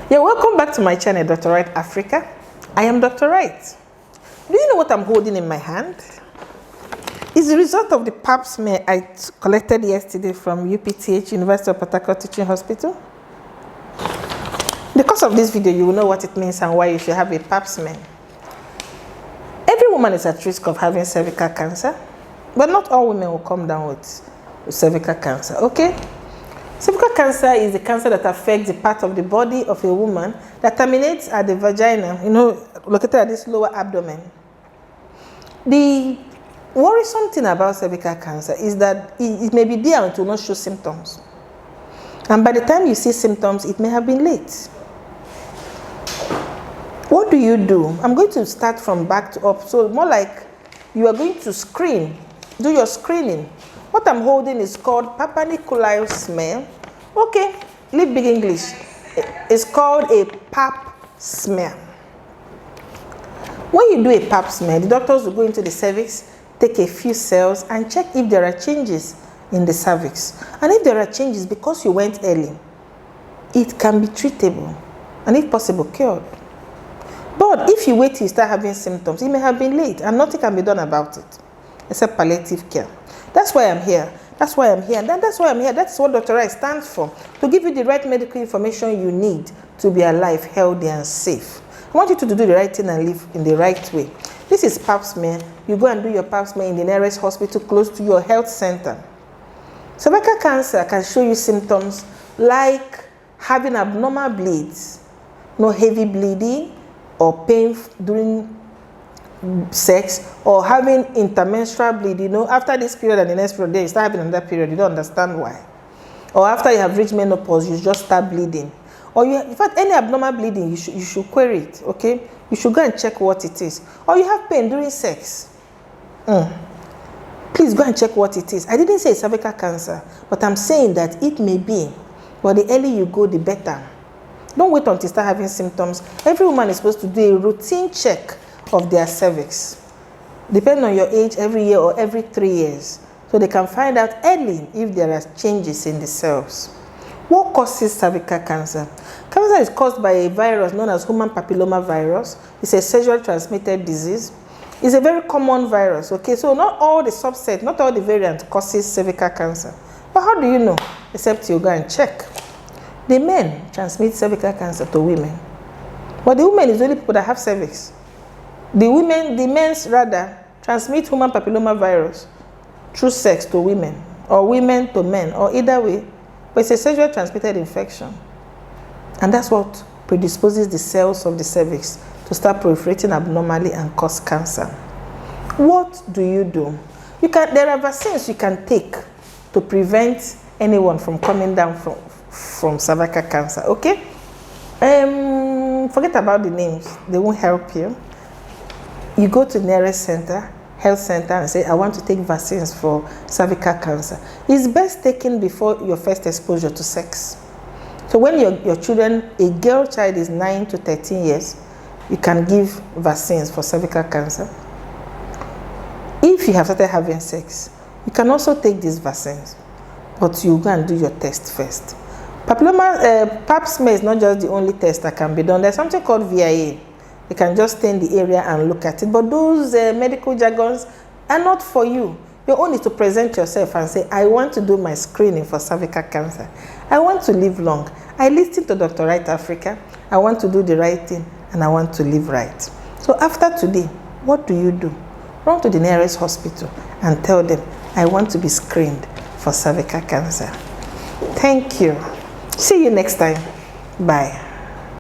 Yeah, welcome back to my channel, Dr. Wright Africa. I am Dr. Wright. Do you know what I'm holding in my hand? It's the result of the pap smear I collected yesterday from UPTH, University of Port Harcourt Teaching Hospital. Because of this video, you will know what it means and why you should have a pap smear. Every woman is at risk of having cervical cancer, but not all women will come down with cervical cancer, okay? Cervical cancer is a cancer that affects the part of the body of a woman that terminates at the vagina, located at this lower abdomen. The worrisome thing about cervical cancer is that it may be there and it will not show symptoms. And by the time you see symptoms, it may have been late. What do you do? I'm going to start from back to up. So more like you are going to screen, do your screening. What I'm holding is called Papa Nicolau smear. Okay, leave big English. It's called a pap smear. When you do a pap smear, the doctors will go into the cervix, take a few cells and check if there are changes in the cervix. And if there are changes, because you went early, it can be treatable and if possible cured. But if you wait till you start having symptoms, it may have been late and nothing can be done about it except palliative care. That's why I'm here. That's why I'm here. And that's why I'm here. That's what Dr. Wright stands for. To give you the right medical information you need to be alive, healthy, and safe. I want you to do the right thing and live in the right way. This is pap smear. You go and do your pap smear in the nearest hospital close to your health center. Cervical cancer can show you symptoms like having abnormal bleeds, no heavy bleeding or pain during sex, or having intermenstrual bleed. After this period and the next period, you start having another period, you don't understand why. Or after you have reached menopause, you just start bleeding. Or in fact, any abnormal bleeding, you should query it, okay? You should go and check what it is. Or you have pain during sex. Please go and check what it is. I didn't say cervical cancer, but I'm saying that it may be. But the earlier you go, the better. Don't wait until you start having symptoms. Every woman is supposed to do a routine check of their cervix, depending on your age, every year or every 3 years, so they can find out early if there are changes in the cells. What causes cervical cancer? Cancer is caused by a virus known as human papilloma virus. It's a sexually transmitted disease. It's a very common virus, okay? So not all the subset, not all the variants causes cervical cancer. But how do you know? Except you go and check. The men transmit cervical cancer to women, but the women is the only people that have cervix. The men rather transmit human papilloma virus through sex to women, or women to men, or either way. But it's a sexually transmitted infection. And that's what predisposes the cells of the cervix to start proliferating abnormally and cause cancer. What do you do? There are vaccines you can take to prevent anyone from coming down from cervical cancer, okay? Forget about the names. They won't help you. You go to the nearest health center, and say, I want to take vaccines for cervical cancer. It's best taken before your first exposure to sex. So when your children, a girl child is 9 to 13 years, you can give vaccines for cervical cancer. If you have started having sex, you can also take these vaccines, but you go and do your test first. Pap smear is not just the only test that can be done. There's something called VIA. You can just stay in the area and look at it. But those medical jargons are not for you. Your own is to present yourself and say, I want to do my screening for cervical cancer. I want to live long. I listen to Dr. Wright Africa. I want to do the right thing and I want to live right. So after today, what do you do? Run to the nearest hospital and tell them, I want to be screened for cervical cancer. Thank you. See you next time. Bye.